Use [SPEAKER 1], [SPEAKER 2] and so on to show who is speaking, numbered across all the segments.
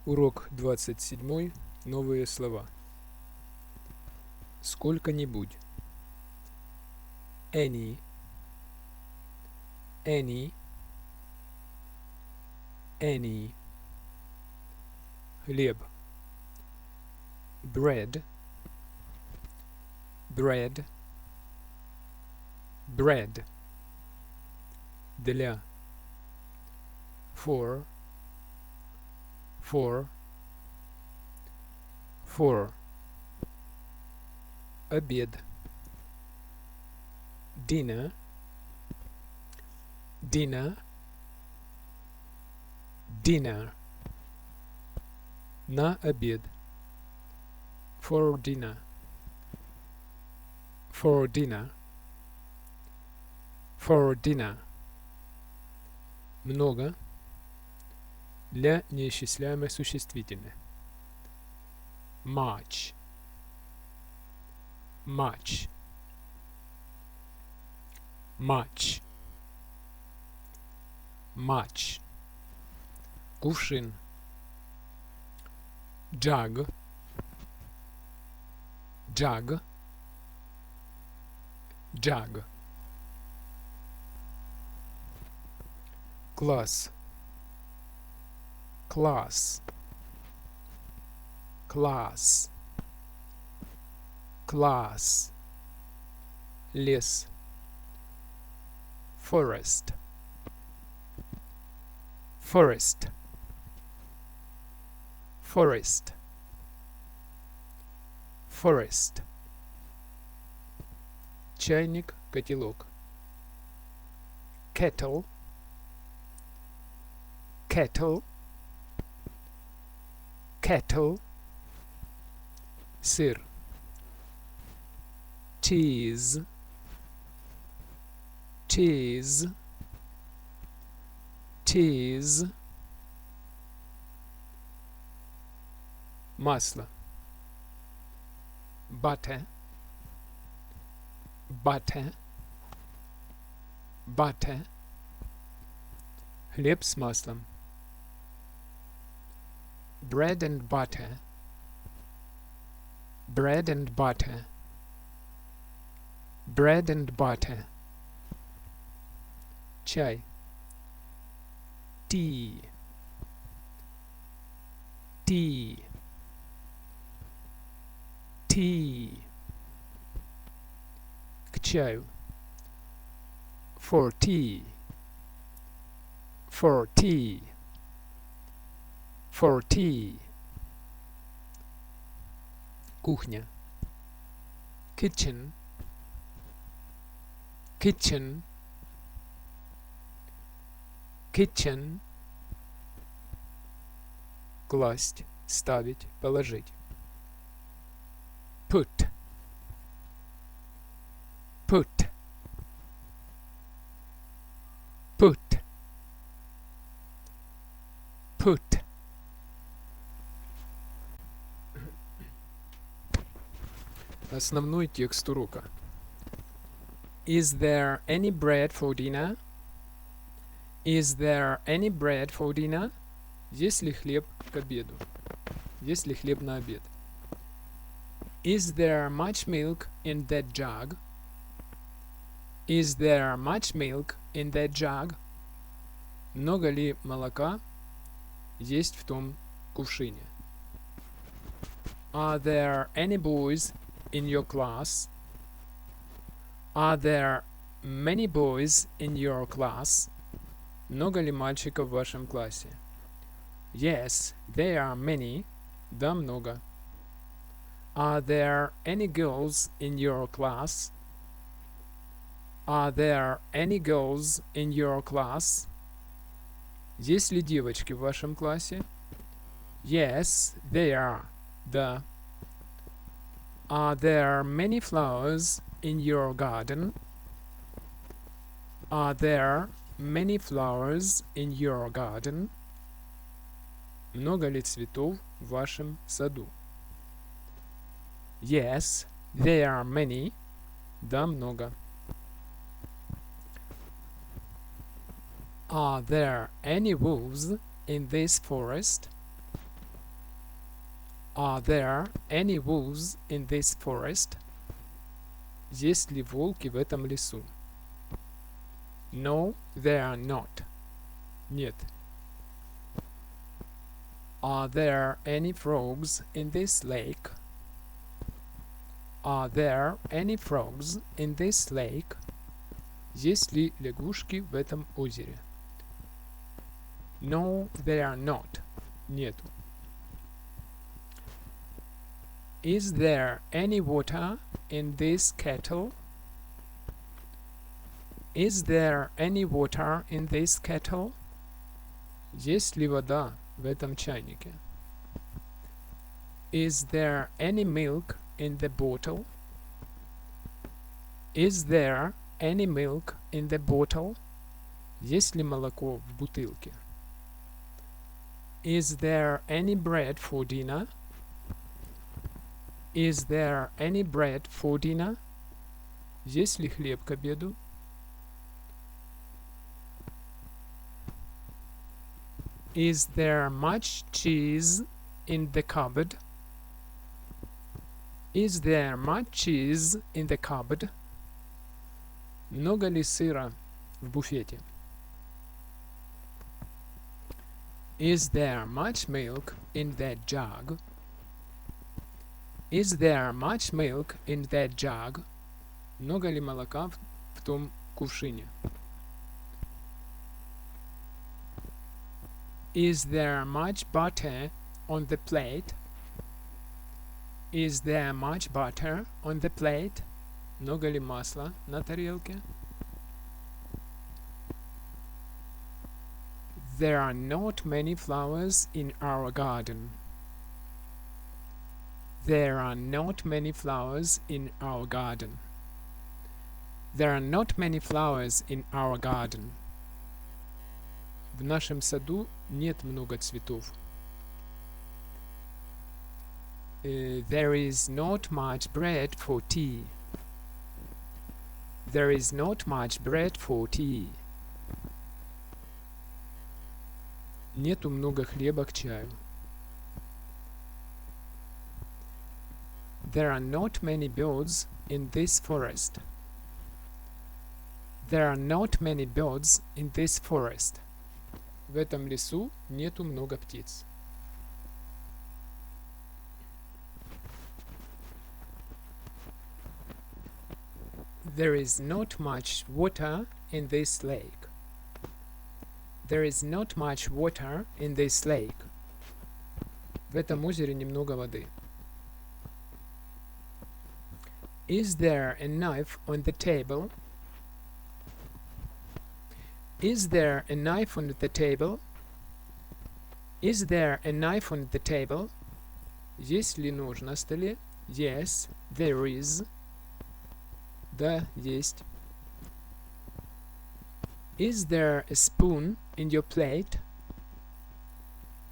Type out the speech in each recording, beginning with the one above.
[SPEAKER 1] Урок 27. Новые слова. Сколько-нибудь. Any, any, any. Хлеб. Bread, bread, bread. Для. For, for. Обед. Dinner, dinner, dinner. На обед. For dinner, for dinner, for dinner. Много. Для неисчисляемых существительных. Much, much, much, much. Кувшин. Jug, jug, jug. Класс. Class, class, class. Лес. Forest, forest, forest, forest. Чайник, котелок. Kettle, kettle, kettle. Сыр. Cheese, cheese, cheese. Масло. Butter, butter, butter. Хлеб с маслом. Bread and butter, bread and butter, bread and butter. Чай. Tea, tea, tea. К чаю. For tea, for tea, for tea. Кухня. Kitchen, kitchen, kitchen. Класть, ставить, положить. Put, put, put, put. Основной текст урока. Is there any bread for dinner? Is there any bread for dinner? Есть ли хлеб к обеду? Есть ли хлеб на обед? Is there much milk in that jug? Is there much milk in that jug? Много ли молока есть в том кувшине? Are there any boys in your class? Are there many boys in your class? Много ли мальчиков в вашем классе? Yes, there are many. Да, много. Are there any girls in your class? Are there any girls in your class? Есть ли девочки в вашем классе? Yes, there are. Да. Are there many flowers in your garden? Are there many flowers in your garden? Много ли цветов в вашем саду? Yes, there are many. Да, много. Are there any wolves in this forest? Are there any wolves in this forest? Есть ли волки в этом лесу? No, there are not. Нет. Are there any frogs in this lake? Are there any frogs in this lake? Есть ли лягушки в этом озере? No, there are not. Нету. Is there any water in this kettle? Is there any water in this kettle? Есть ли вода в этом чайнике? Is there any milk in the bottle? Is there any milk in the bottle? Есть ли молоко в бутылке? Is there any bread for dinner? Is there any bread for dinner? Есть ли хлеб к обеду? Is there much cheese in the cupboard? Is there much cheese in the cupboard? Много ли сыра в буфете? Is there much milk in that jug? Is there much milk in that jug? Много ли молока в том кувшине? Is there much butter on the plate? Is there much butter on the plate? Много ли масла на тарелке? There are not many flowers in our garden. There are not many flowers in our garden. There are not many flowers in our garden. В нашем саду нет много цветов. There is not much bread for tea. There is not much bread for tea. Нету много хлеба к чаю. There are not many birds in this forest. There are not many birds in this forest. В этом лесу нету много птиц. There is not much water in this lake. There is not much water in this lake. В этом озере немного воды. Is there a knife on the table? Is there a knife on the table? Is there a knife on the table? Есть ли нож на столе? Yes, there is. Да, есть. Is there a spoon in your plate?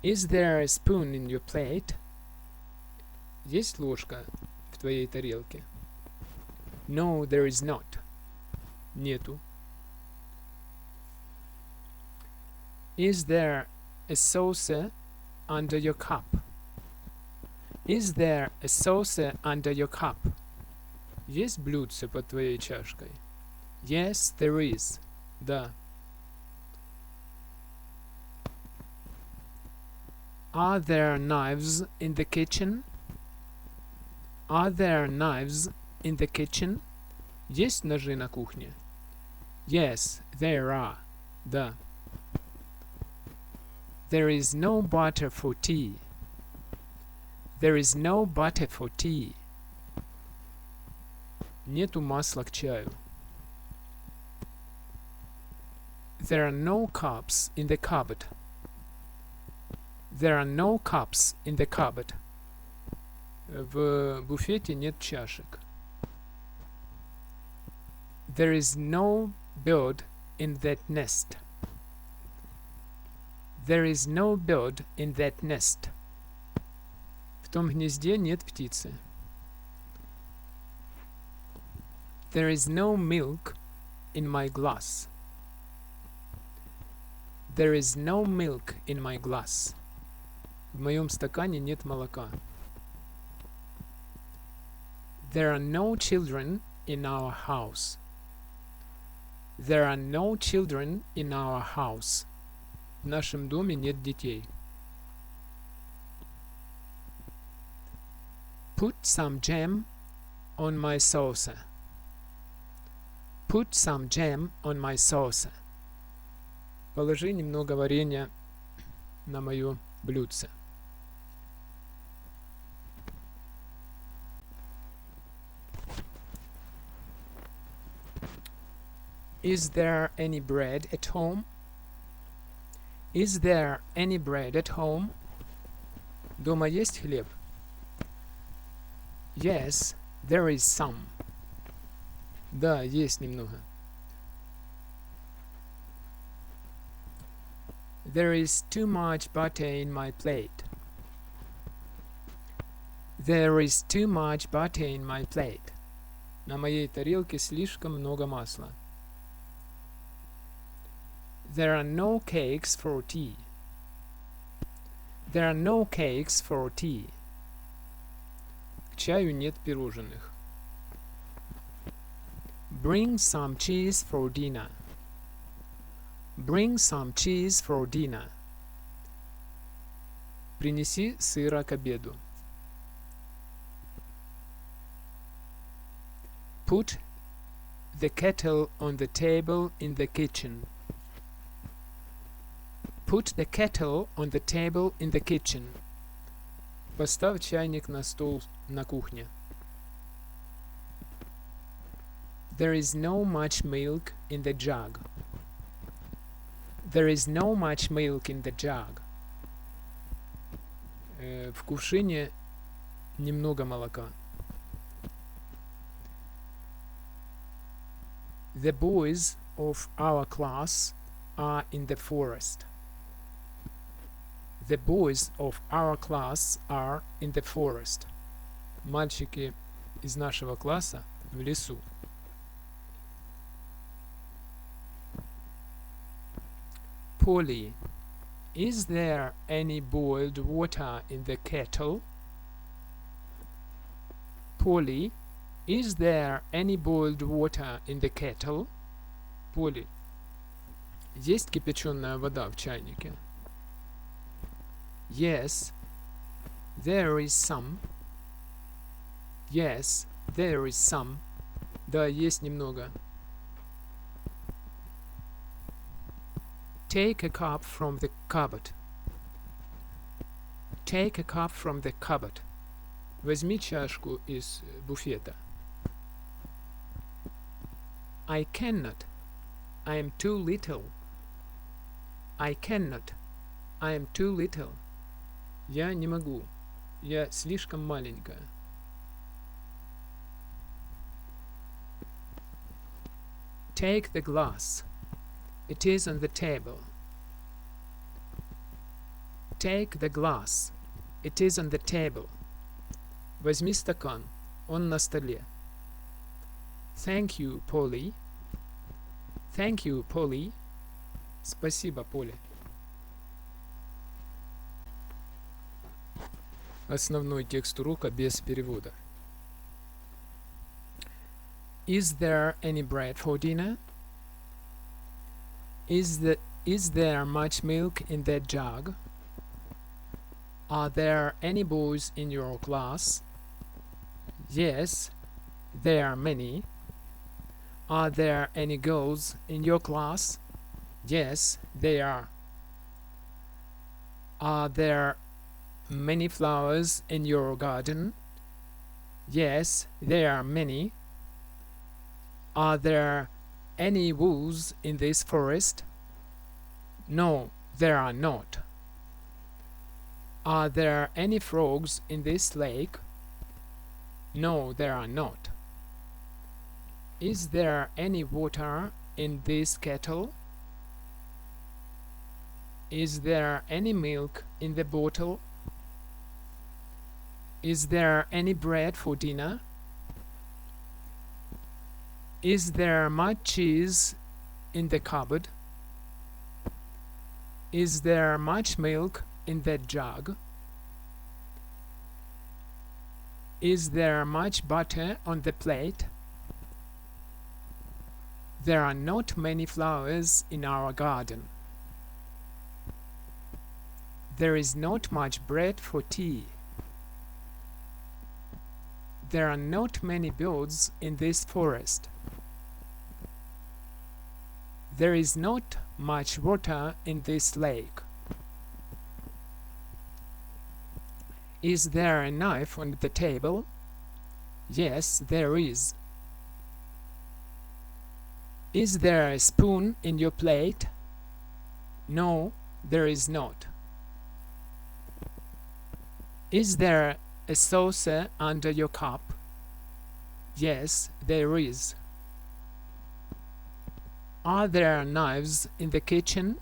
[SPEAKER 1] Is there a spoon in your plate? Есть ложка в твоей тарелке? No, there is not. Нету. Is there a saucer under your cup? Is there a saucer under your cup? Есть блюдце под твоей чашкой? Yes, there is. Да. Are there knives in the kitchen? Are there knives in the kitchen? Есть ножи на кухне? Yes, there are. Да. There is no butter for tea. There is no butter for tea. Нету масла к чаю. There are no cups in the cupboard. There are no cups in the cupboard. В буфете нет чашек. There is no bird in that nest. There is no bird in that nest. В том гнезде нет птицы. There is no milk in my glass. There is no milk in my glass. В моем стакане нет молока. There are no children in our house. There are no children in our house. В нашем доме нет детей. Put some jam on my sauce. Put some jam on my sauce. Положи немного варенья на моё блюдце. Is there any bread at home? Is there any bread at home? Дома есть хлеб? Yes, there is some. Да, есть немного. There is too much butter in my plate. There is too much butter in my plate. На моей тарелке слишком много масла. There are no cakes for tea. There are no cakes for tea. К чаю нет пирожных. Bring some cheese for dinner. Bring some cheese for dinner. Принеси сыра к обеду. Put the kettle on the table in the kitchen. Put the kettle on the table in the kitchen. Поставь чайник на стол на кухне. There is no much milk in the jug. There is no much milk in the jug. В кувшине немного молока. The boys of our class are in the forest. The boys of our class are in the forest. Мальчики из нашего класса в лесу. Polly, is there any boiled water in the kettle? Polly, is there any boiled water in the kettle? Polly, есть кипяченая вода в чайнике? Yes, there is some. Yes, there is some. Да, есть немного. Take a cup from the cupboard. Take a cup from the cupboard. Возьми чашку из буфета. I cannot. I am too little. I cannot. I am too little. Я не могу. Я слишком маленькая. Take the glass. It is on the table. Take the glass. It is on the table. Возьми стакан. Он на столе. Thank you, Polly. Thank you, Polly. Спасибо, Полли. Основной текст урока без перевода. Is there any bread for dinner? Is there much milk in that jug? Are there any boys in your class? Yes, there are many. Are there any girls in your class? Yes, there are. Are there many flowers in your garden? Yes, there are many. Are there any wolves in this forest? No, there are not. Are there any frogs in this lake? No, there are not. Is there any water in this kettle? Is there any milk in the bottle? Is there any bread for dinner? Is there much cheese in the cupboard? Is there much milk in that jug? Is there much butter on the plate? There are not many flowers in our garden. There is not much bread for tea. There are not many birds in this forest. There is not much water in this lake. Is there a knife on the table? Yes, there is. Is there a spoon in your plate? No, there is not. Is there a saucer under your cup? Yes, there is. Are there knives in the kitchen?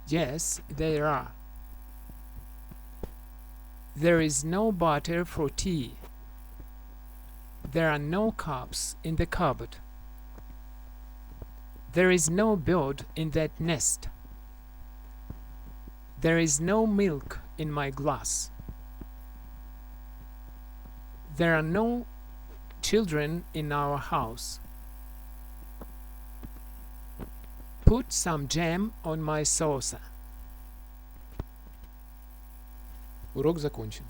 [SPEAKER 1] Yes, there are. There is no butter for tea. There are no cups in the cupboard. There is no bird in that nest. There is no milk in my glass. There are no children in our house. Put some jam on my saucer.
[SPEAKER 2] Урок закончен.